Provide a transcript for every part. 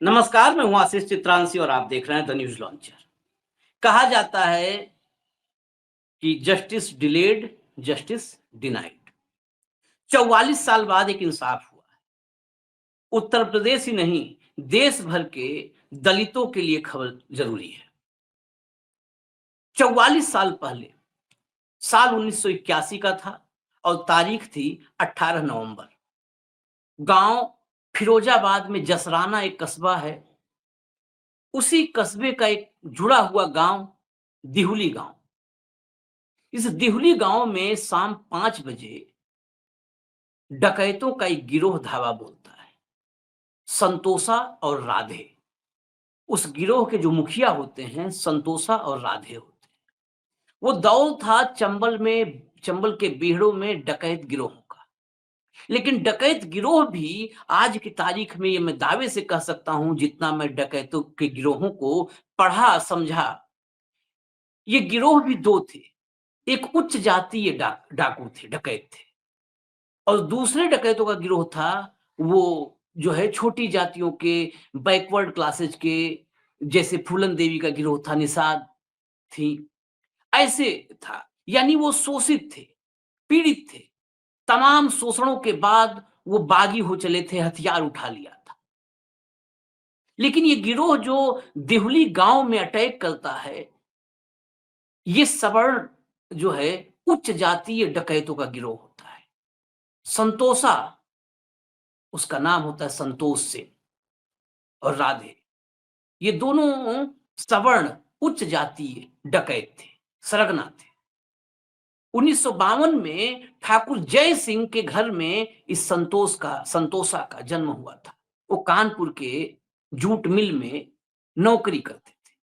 नमस्कार, मैं हूं आशीष चित्रांशी और आप देख रहे हैं द न्यूज लॉन्चर। कहा जाता है कि जस्टिस डिलेड, जस्टिस डिनाइड। 44 साल बाद एक इंसाफ हुआ है। उत्तर प्रदेश ही नहीं, देश भर के दलितों के लिए खबर जरूरी है। 44 साल पहले, साल 1981 का था और तारीख थी 18 नवंबर। गांव फिरोजाबाद में जसराना एक कस्बा है। उसी कस्बे का एक जुड़ा हुआ गांव दिहुली गांव। इस दिहुली गांव में शाम 5 बजे डकैतों का एक गिरोह धावा बोलता है। संतोषा और राधे, उस गिरोह के जो मुखिया होते हैं संतोषा और राधे होते हैं। वो दौर था चंबल के बीहड़ों में डकैत गिरोहों का। लेकिन डकैत गिरोह भी आज की तारीख में ये मैं दावे से कह सकता हूं, जितना मैं डकैतों के गिरोहों को पढ़ा समझा, ये गिरोह भी दो थे। एक उच्च जातीय डाकू थे, डकैत थे, और दूसरे डकैतों का गिरोह था वो जो है छोटी जातियों के, बैकवर्ड क्लासेज के, जैसे फूलन देवी का गिरोह था, निषाद थी, ऐसे था। यानी वो शोषित थे, पीड़ित थे। तमाम शोषणों के बाद वो बागी हो चले थे, हथियार उठा लिया था। लेकिन ये गिरोह जो देहुली गांव में अटैक करता है, ये सवर्ण जो है उच्च जातीय डकैतों का गिरोह होता है। संतोषा, उसका नाम होता है संतोष सेन, और राधे, ये दोनों सवर्ण उच्च जातीय डकैत थे, सरगना थे। 1952 में ठाकुर जय सिंह के घर में इस संतोषा का जन्म हुआ था। वो कानपुर के जूट मिल में नौकरी करते थे।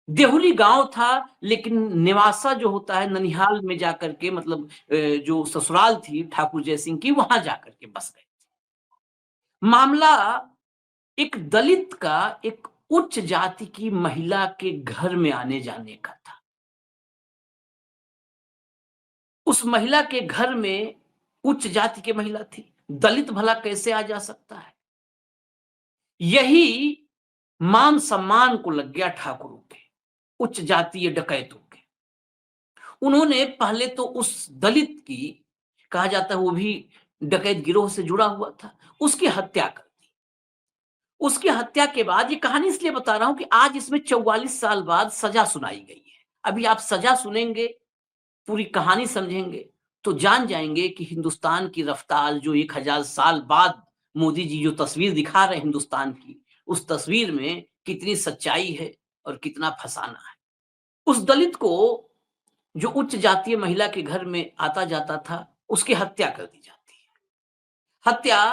देहुली गांव था, लेकिन निवासा जो होता है ननिहाल में जाकर के, मतलब जो ससुराल थी ठाकुर जय सिंह की, वहां जाकर के बस गए। मामला एक दलित का एक उच्च जाति की महिला के घर में आने जाने का था। उस महिला के घर में उच्च जाति की महिला थी, दलित भला कैसे आ जा सकता है? यही मान सम्मान को लग गया ठाकुरों के, उच्च जातीय डकैतों के। उन्होंने पहले तो उस दलित की, कहा जाता है वो भी डकैत गिरोह से जुड़ा हुआ था, उसकी हत्या कर दी। उसकी हत्या के बाद, ये कहानी इसलिए बता रहा हूं कि आज इसमें 44 साल बाद सजा सुनाई गई है। अभी आप सजा सुनेंगे, पूरी कहानी समझेंगे, तो जान जाएंगे कि हिंदुस्तान की रफ्तार, जो 1000 साल बाद मोदी जी जो तस्वीर दिखा रहे हैं हिंदुस्तान की, उस तस्वीर में कितनी सच्चाई है और कितना फसाना है। उस दलित को, जो उच्च जातीय महिला के घर में आता जाता था, उसकी हत्या कर दी जाती है। हत्या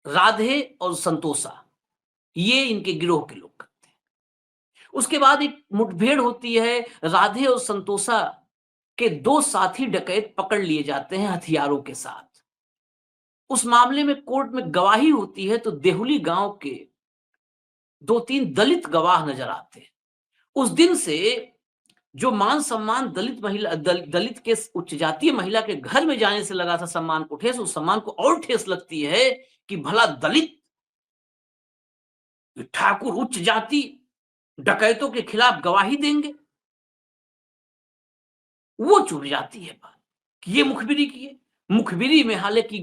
राधे और संतोषा, ये इनके गिरोह के लोग करते हैं। उसके बाद एक मुठभेड़ होती है, राधे और संतोषा के दो साथी डकैत पकड़ लिए जाते हैं हथियारों के साथ। उस मामले में कोर्ट में गवाही होती है, तो देहुली गांव के 2-3 दलित गवाह नजर आते हैं। उस दिन से जो मान सम्मान दलित के उच्च जातीय महिला के घर में जाने से लगा था सम्मान को ठेस, उस सम्मान को और ठेस लगती है कि भला दलित ठाकुर उच्च जाति डकैतों के खिलाफ गवाही देंगे। वो चुभ जाती है बात कि ये मुखबिरी की है। मुखबिरी में हालांकि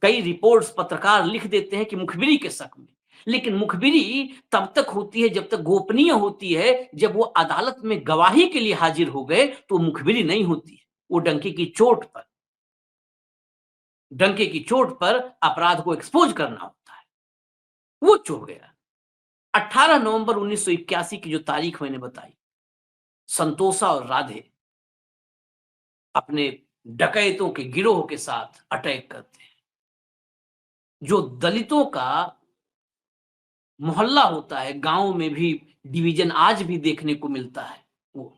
कई रिपोर्ट्स पत्रकार लिख देते हैं कि मुखबिरी के शक में, लेकिन मुखबिरी तब तक होती है जब तक गोपनीय होती है। जब वो अदालत में गवाही के लिए हाजिर हो गए तो मुखबिरी नहीं होती है। वो डंके की चोट पर अपराध को एक्सपोज करना होता है। वो चुभ गया। 18 नवंबर 1981 की जो तारीख मैंने बताई, संतोषा और राधे अपने डकैतों के गिरोह के साथ अटैक करते हैं। जो दलितों का मोहल्ला होता है, गांव में भी डिवीजन आज भी देखने को मिलता है। वो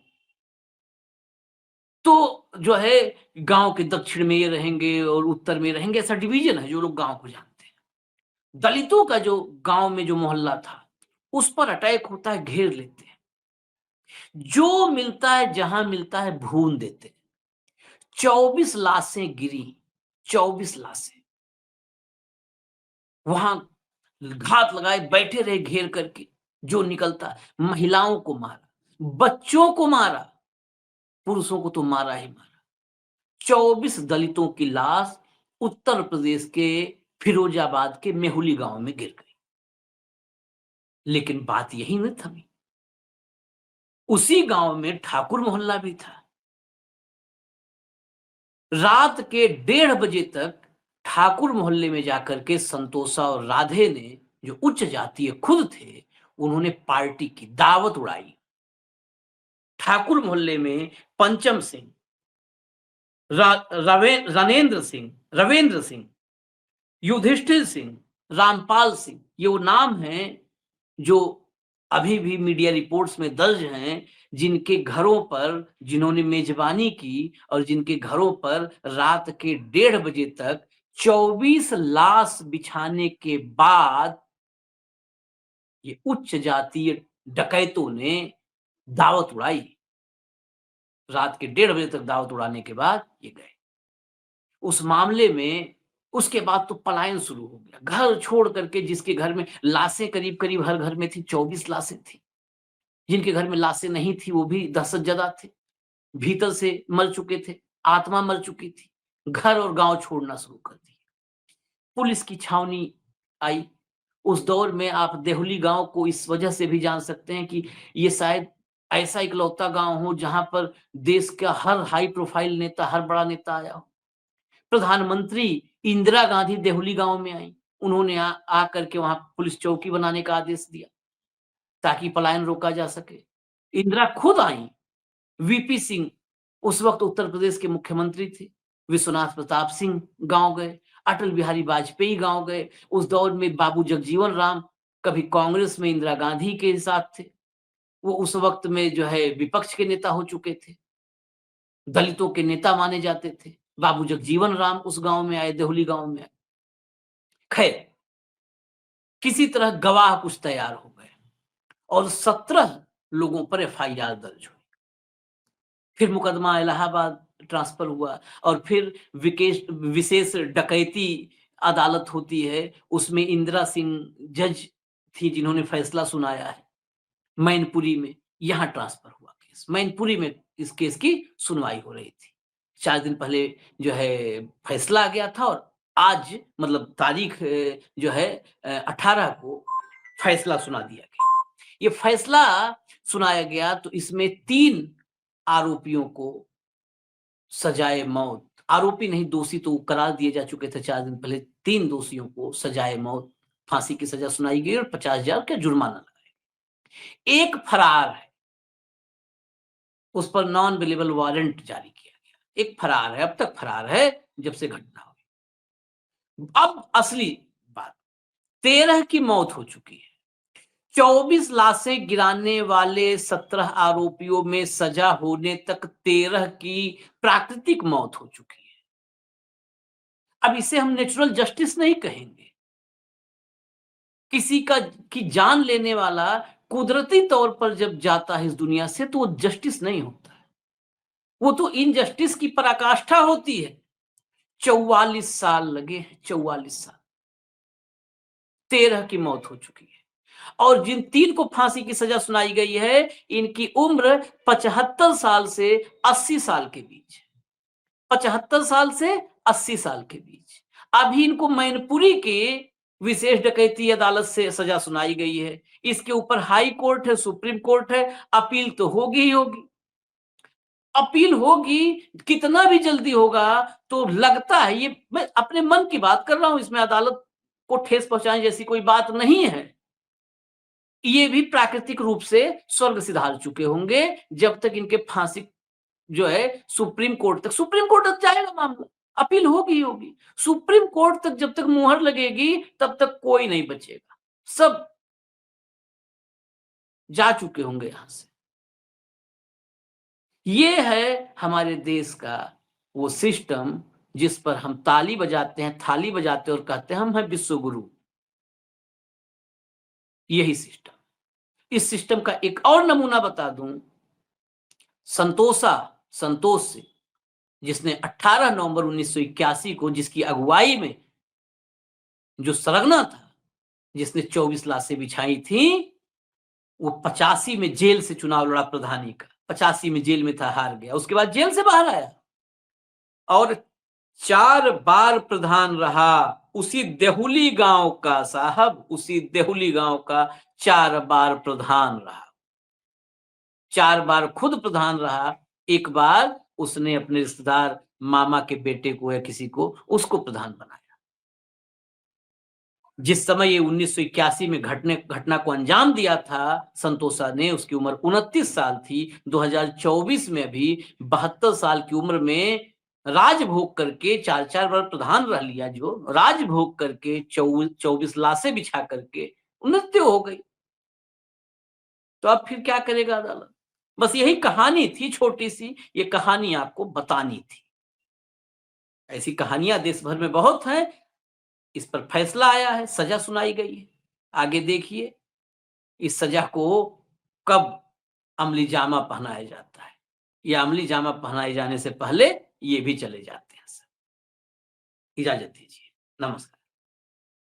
तो जो है गांव के दक्षिण में ये रहेंगे और उत्तर में रहेंगे, ऐसा डिवीजन है, जो लोग गांव को जानते हैं। दलितों का जो गांव में जो मोहल्ला था, उस पर अटैक होता है, घेर लेते हैं। जो मिलता है, जहां मिलता है, भून देते हैं। 24 लाशें गिरी, 24 लाशें। वहां घात लगाए बैठे रहे घेर करके, जो निकलता, महिलाओं को मारा, बच्चों को मारा, पुरुषों को तो मारा ही मारा। 24 दलितों की लाश उत्तर प्रदेश के फिरोजाबाद के मेहुली गांव में गिर गई। लेकिन बात यही न थमी, उसी गांव में ठाकुर मोहल्ला भी था। रात के 1:30 बजे तक ठाकुर मोहल्ले में जाकर के संतोषा और राधे ने, जो उच्च जातीय खुद थे, उन्होंने पार्टी की दावत उड़ाई। ठाकुर मोहल्ले में पंचम सिंह, रवेंद्र सिंह, युधिष्ठिर सिंह, रामपाल सिंह, ये वो नाम हैं जो अभी भी मीडिया रिपोर्ट्स में दर्ज हैं, जिनके घरों पर जिन्होंने मेजबानी की और जिनके घरों पर रात के 1:30 बजे तक 24 लाश बिछाने के बाद ये उच्च जातीय डकैतों ने दावत उड़ाई। रात के 1:30 बजे तक दावत उड़ाने के बाद ये गए। उस मामले में उसके बाद तो पलायन शुरू हो गया। घर छोड़ करके, जिसके घर में लाशें करीब-करीब हर घर में थी, 24 लाशें थी। जिनके घर में लाशें नहीं थी, वो भी दहशतज़दा थे। भीतर से मर चुके थे, आत्मा मर चुकी थी। घर और गाँव छोड़ना शुरू कर दिया। पुलिस की छावनी आई। उस दौर में आप देहुली गाँव को इस वजह से भी जान सकते हैं कि ये शायद ऐसा इकलौता गाँव हो जहाँ पर देश का हर हाई प्रोफाइल नेता, हर बड़ा नेता आया हो। प्रधानमंत्री इंदिरा गांधी देहुली गांव में आई। उन्होंने आकर के वहां पुलिस चौकी बनाने का आदेश दिया ताकि पलायन रोका जा सके। इंदिरा खुद आई। वीपी सिंह उस वक्त उत्तर प्रदेश के मुख्यमंत्री थे। विश्वनाथ प्रताप सिंह गांव गए। अटल बिहारी वाजपेयी गांव गए। उस दौर में बाबू जगजीवन राम कभी कांग्रेस में इंदिरा गांधी के साथ थे। वो उस वक्त में जो है विपक्ष के नेता हो चुके थे, दलितों के नेता माने जाते थे। बाबू जगजीवन राम उस गांव में आए, देहुली गांव में आए। खैर, किसी तरह गवाह कुछ तैयार हो गए और 17 लोगों पर एफआईआर दर्ज हुई। फिर मुकदमा इलाहाबाद ट्रांसफर हुआ और फिर विशेष डकैती अदालत होती है, उसमें इंदिरा सिंह जज थी जिन्होंने फैसला सुनाया है मैनपुरी में। यहां ट्रांसफर हुआ केस। मैनपुरी में इस केस की सुनवाई हो रही थी। 4 दिन पहले जो है फैसला आ गया था और आज मतलब तारीख जो है 18 को फैसला सुना दिया गया। ये फैसला सुनाया गया तो इसमें 3 आरोपियों को सजाए मौत, आरोपी नहीं दोषी तो करार दिए जा चुके थे 4 दिन पहले, 3 दोषियों को सजाए मौत, फांसी की सजा सुनाई गई और 50,000 का जुर्माना लगाया। एक फरार है, उस पर नॉन अवेलेबल वारंट जारी किया गया। एक फरार है, अब तक फरार है जब से घटना हुई। अब असली बात, 13 की मौत हो चुकी है। 24 लाशें गिराने वाले 17 आरोपियों में सजा होने तक 13 की प्राकृतिक मौत हो चुकी है। अब इसे हम नेचुरल जस्टिस नहीं कहेंगे। किसी की जान लेने वाला कुदरती तौर पर जब जाता है इस दुनिया से तो वो जस्टिस नहीं होता है, वो तो इनजस्टिस की पराकाष्ठा होती है। 44 साल लगे हैं, 44 साल, 13 की मौत हो चुकी है। और जिन 3 को फांसी की सजा सुनाई गई है, इनकी उम्र 75 साल से 80 साल के बीच, 75 साल से 80 साल के बीच। अभी इनको मैनपुरी के विशेष डकैती अदालत से सजा सुनाई गई है। इसके ऊपर हाई कोर्ट है, सुप्रीम कोर्ट है, अपील तो होगी ही होगी। अपील होगी, कितना भी जल्दी होगा तो लगता है, ये मैं अपने मन की बात कर रहा हूं, इसमें अदालत को ठेस पहुंचाने जैसी कोई बात नहीं है। ये भी प्राकृतिक रूप से स्वर्ग सिधार चुके होंगे जब तक इनके फांसी जो है सुप्रीम कोर्ट तक जाएगा मामला, अपील होगी ही होगी। सुप्रीम कोर्ट तक जब तक मुहर लगेगी तब तक कोई नहीं बचेगा, सब जा चुके होंगे यहां से। ये है हमारे देश का वो सिस्टम जिस पर हम ताली बजाते हैं, थाली बजाते हैं और कहते हैं हम हैं विश्व गुरु। यही सिस्टम। इस सिस्टम का एक और नमूना बता दूं, संतोष सिंह, जिसने 18 नवंबर 1981 को, जिसकी अगुवाई में जो सरगना था, जिसने 24 लाशें बिछाई थी, वो 85 में जेल से चुनाव लड़ा प्रधानी का। 85 में जेल में था, हार गया। उसके बाद जेल से बाहर आया और 4 बार प्रधान रहा। उसी देहुली गांव का साहब, उसी देहुली गांव का 4 बार प्रधान रहा। 4 बार खुद प्रधान रहा। एक बार उसने अपने रिश्तेदार मामा के बेटे को या किसी को, उसको प्रधान बनाया। जिस समय ये 1981 में घटना को अंजाम दिया था संतोषा ने, उसकी उम्र 29 साल थी। 2024 में भी 72 साल की उम्र में राजभोग करके 4-4 बार प्रधान रह लिया, जो राजभोग करके 24 लाशें बिछा करके मृत्यु हो गई। तो अब फिर क्या करेगा अदालत? बस यही कहानी थी छोटी सी, ये कहानी आपको बतानी थी। ऐसी कहानियां देश भर में बहुत हैं। इस पर फैसला आया है, सजा सुनाई गई है। आगे देखिए इस सजा को कब अमली जामा पहनाया जाता है, या अमली जामा पहनाए जाने से पहले ये भी चले जाते हैं। सर, इजाजत दीजिए। नमस्कार।